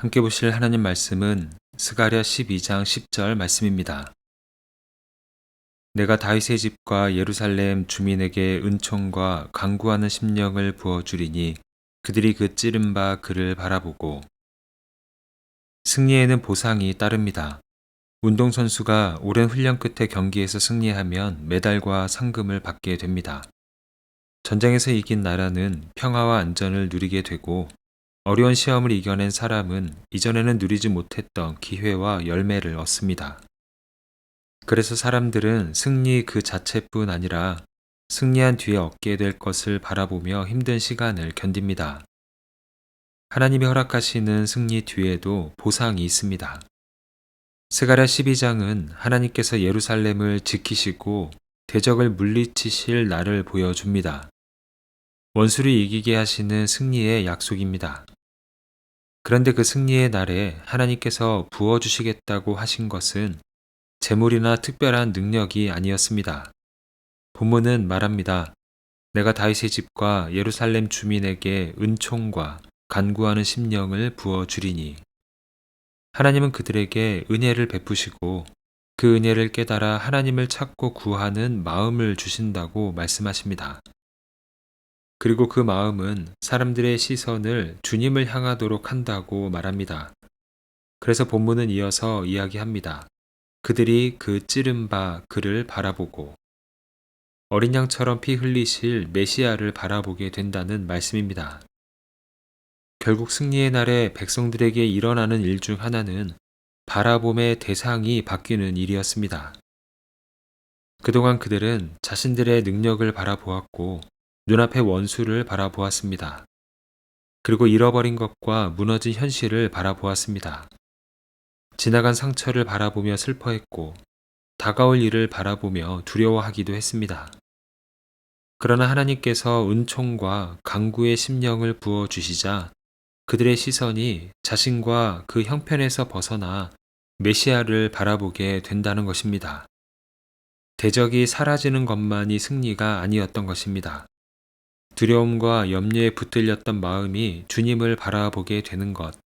함께 보실 하나님 말씀은 스가랴 12장 10절 말씀입니다. 내가 다윗의 집과 예루살렘 주민에게 은총과 간구하는 심령을 부어주리니 그들이 그 찌른 바 그를 바라보고. 승리에는 보상이 따릅니다. 운동선수가 오랜 훈련 끝에 경기에서 승리하면 메달과 상금을 받게 됩니다. 전쟁에서 이긴 나라는 평화와 안전을 누리게 되고, 어려운 시험을 이겨낸 사람은 이전에는 누리지 못했던 기회와 열매를 얻습니다. 그래서 사람들은 승리 그 자체뿐 아니라 승리한 뒤에 얻게 될 것을 바라보며 힘든 시간을 견딥니다. 하나님이 허락하시는 승리 뒤에도 보상이 있습니다. 스가랴 12장은 하나님께서 예루살렘을 지키시고 대적을 물리치실 날을 보여줍니다. 원수를 이기게 하시는 승리의 약속입니다. 그런데 그 승리의 날에 하나님께서 부어주시겠다고 하신 것은 재물이나 특별한 능력이 아니었습니다. 본문은 말합니다. 내가 다윗의 집과 예루살렘 주민에게 은총과 간구하는 심령을 부어주리니. 하나님은 그들에게 은혜를 베푸시고 그 은혜를 깨달아 하나님을 찾고 구하는 마음을 주신다고 말씀하십니다. 그리고 그 마음은 사람들의 시선을 주님을 향하도록 한다고 말합니다. 그래서 본문은 이어서 이야기합니다. 그들이 그 찌른 바 그를 바라보고. 어린 양처럼 피 흘리실 메시아를 바라보게 된다는 말씀입니다. 결국 승리의 날에 백성들에게 일어나는 일 중 하나는 바라봄의 대상이 바뀌는 일이었습니다. 그동안 그들은 자신들의 능력을 바라보았고 눈앞의 원수를 바라보았습니다. 그리고 잃어버린 것과 무너진 현실을 바라보았습니다. 지나간 상처를 바라보며 슬퍼했고 다가올 일을 바라보며 두려워하기도 했습니다. 그러나 하나님께서 은총과 간구의 심령을 부어주시자 그들의 시선이 자신과 그 형편에서 벗어나 메시아를 바라보게 된다는 것입니다. 대적이 사라지는 것만이 승리가 아니었던 것입니다. 두려움과 염려에 붙들렸던 마음이 주님을 바라보게 되는 것,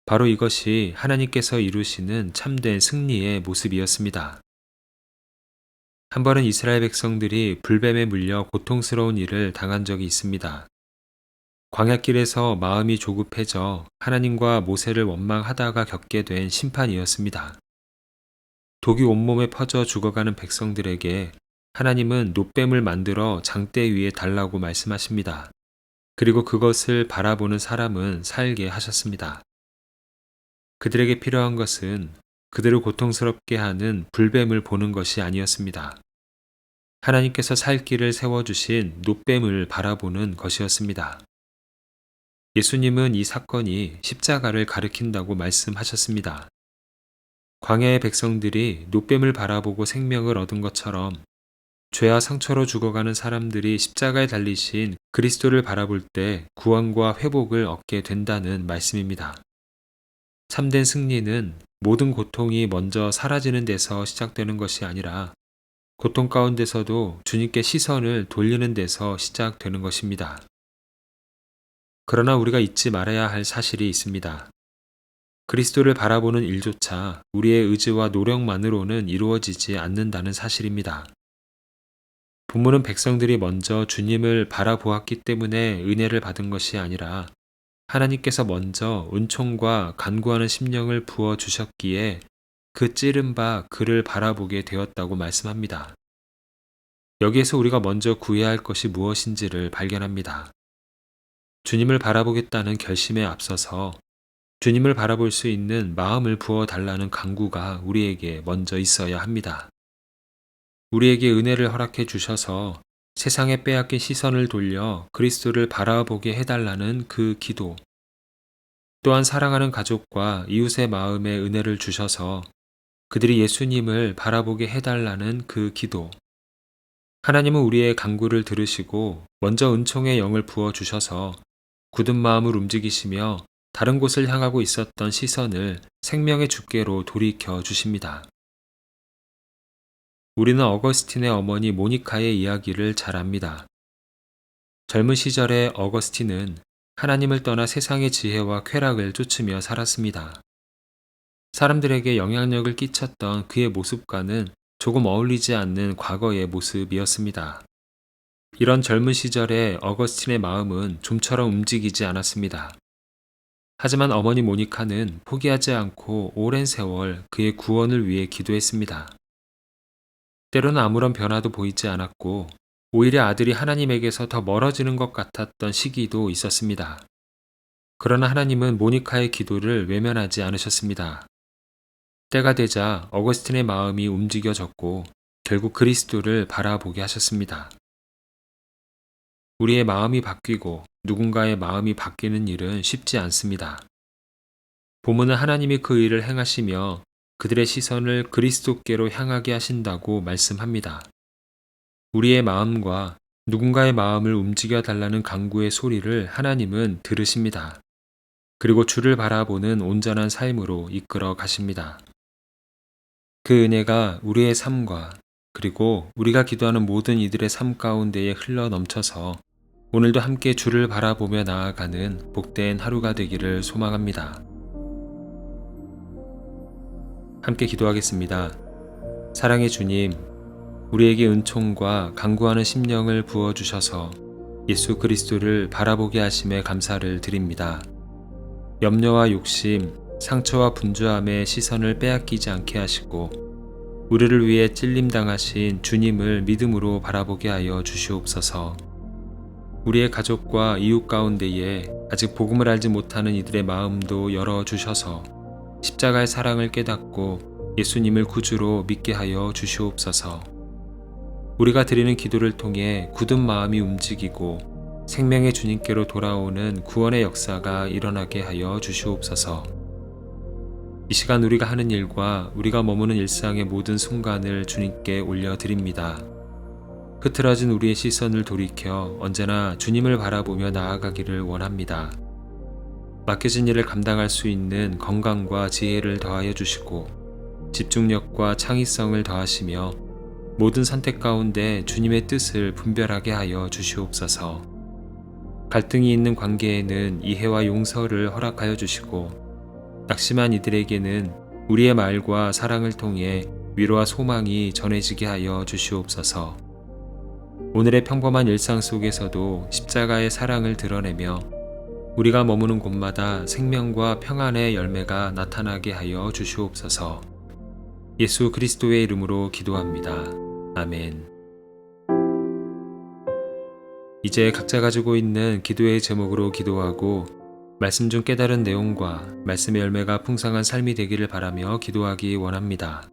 바로 이것이 하나님께서 이루시는 참된 승리의 모습이었습니다. 한 번은 이스라엘 백성들이 불뱀에 물려 고통스러운 일을 당한 적이 있습니다. 광야길에서 마음이 조급해져 하나님과 모세를 원망하다가 겪게 된 심판이었습니다. 독이 온몸에 퍼져 죽어가는 백성들에게 하나님은 놋뱀을 만들어 장대 위에 달라고 말씀하십니다. 그리고 그것을 바라보는 사람은 살게 하셨습니다. 그들에게 필요한 것은 그들을 고통스럽게 하는 불뱀을 보는 것이 아니었습니다. 하나님께서 살 길을 세워주신 놋뱀을 바라보는 것이었습니다. 예수님은 이 사건이 십자가를 가리킨다고 말씀하셨습니다. 광야의 백성들이 놋뱀을 바라보고 생명을 얻은 것처럼 죄와 상처로 죽어가는 사람들이 십자가에 달리신 그리스도를 바라볼 때 구원과 회복을 얻게 된다는 말씀입니다. 참된 승리는 모든 고통이 먼저 사라지는 데서 시작되는 것이 아니라 고통 가운데서도 주님께 시선을 돌리는 데서 시작되는 것입니다. 그러나 우리가 잊지 말아야 할 사실이 있습니다. 그리스도를 바라보는 일조차 우리의 의지와 노력만으로는 이루어지지 않는다는 사실입니다. 본문은 백성들이 먼저 주님을 바라보았기 때문에 은혜를 받은 것이 아니라 하나님께서 먼저 은총과 간구하는 심령을 부어 주셨기에 그 찌른 바 그를 바라보게 되었다고 말씀합니다. 여기에서 우리가 먼저 구해야 할 것이 무엇인지를 발견합니다. 주님을 바라보겠다는 결심에 앞서서 주님을 바라볼 수 있는 마음을 부어 달라는 간구가 우리에게 먼저 있어야 합니다. 우리에게 은혜를 허락해 주셔서 세상에 빼앗긴 시선을 돌려 그리스도를 바라보게 해달라는 그 기도, 또한 사랑하는 가족과 이웃의 마음에 은혜를 주셔서 그들이 예수님을 바라보게 해달라는 그 기도, 하나님은 우리의 간구를 들으시고 먼저 은총의 영을 부어 주셔서 굳은 마음을 움직이시며 다른 곳을 향하고 있었던 시선을 생명의 주께로 돌이켜 주십니다. 우리는 어거스틴의 어머니 모니카의 이야기를 잘 압니다. 젊은 시절의 어거스틴은 하나님을 떠나 세상의 지혜와 쾌락을 쫓으며 살았습니다. 사람들에게 영향력을 끼쳤던 그의 모습과는 조금 어울리지 않는 과거의 모습이었습니다. 이런 젊은 시절의 어거스틴의 마음은 좀처럼 움직이지 않았습니다. 하지만 어머니 모니카는 포기하지 않고 오랜 세월 그의 구원을 위해 기도했습니다. 때로는 아무런 변화도 보이지 않았고 오히려 아들이 하나님에게서 더 멀어지는 것 같았던 시기도 있었습니다. 그러나 하나님은 모니카의 기도를 외면하지 않으셨습니다. 때가 되자 어거스틴의 마음이 움직여졌고 결국 그리스도를 바라보게 하셨습니다. 우리의 마음이 바뀌고 누군가의 마음이 바뀌는 일은 쉽지 않습니다. 본문은 하나님이 그 일을 행하시며 그들의 시선을 그리스도께로 향하게 하신다고 말씀합니다. 우리의 마음과 누군가의 마음을 움직여 달라는 간구의 소리를 하나님은 들으십니다. 그리고 주를 바라보는 온전한 삶으로 이끌어 가십니다. 그 은혜가 우리의 삶과 그리고 우리가 기도하는 모든 이들의 삶 가운데에 흘러 넘쳐서 오늘도 함께 주를 바라보며 나아가는 복된 하루가 되기를 소망합니다. 함께 기도하겠습니다. 사랑의 주님, 우리에게 은총과 간구하는 심령을 부어주셔서 예수 그리스도를 바라보게 하심에 감사를 드립니다. 염려와 욕심, 상처와 분주함의 시선을 빼앗기지 않게 하시고 우리를 위해 찔림당하신 주님을 믿음으로 바라보게 하여 주시옵소서. 우리의 가족과 이웃 가운데에 아직 복음을 알지 못하는 이들의 마음도 열어주셔서 십자가의 사랑을 깨닫고 예수님을 구주로 믿게 하여 주시옵소서. 우리가 드리는 기도를 통해 굳은 마음이 움직이고 생명의 주님께로 돌아오는 구원의 역사가 일어나게 하여 주시옵소서. 이 시간 우리가 하는 일과 우리가 머무는 일상의 모든 순간을 주님께 올려드립니다. 흐트러진 우리의 시선을 돌이켜 언제나 주님을 바라보며 나아가기를 원합니다. 맡겨진 일을 감당할 수 있는 건강과 지혜를 더하여 주시고 집중력과 창의성을 더하시며 모든 선택 가운데 주님의 뜻을 분별하게 하여 주시옵소서. 갈등이 있는 관계에는 이해와 용서를 허락하여 주시고 낙심한 이들에게는 우리의 말과 사랑을 통해 위로와 소망이 전해지게 하여 주시옵소서. 오늘의 평범한 일상 속에서도 십자가의 사랑을 드러내며 우리가 머무는 곳마다 생명과 평안의 열매가 나타나게 하여 주시옵소서. 예수 그리스도의 이름으로 기도합니다. 아멘. 이제 각자 가지고 있는 기도의 제목으로 기도하고 말씀 중 깨달은 내용과 말씀의 열매가 풍성한 삶이 되기를 바라며 기도하기 원합니다.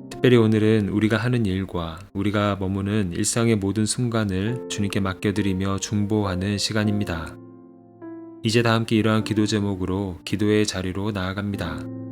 특별히 오늘은 우리가 하는 일과 우리가 머무는 일상의 모든 순간을 주님께 맡겨드리며 중보하는 시간입니다. 이제 다 함께 이러한 기도 제목으로 기도의 자리로 나아갑니다.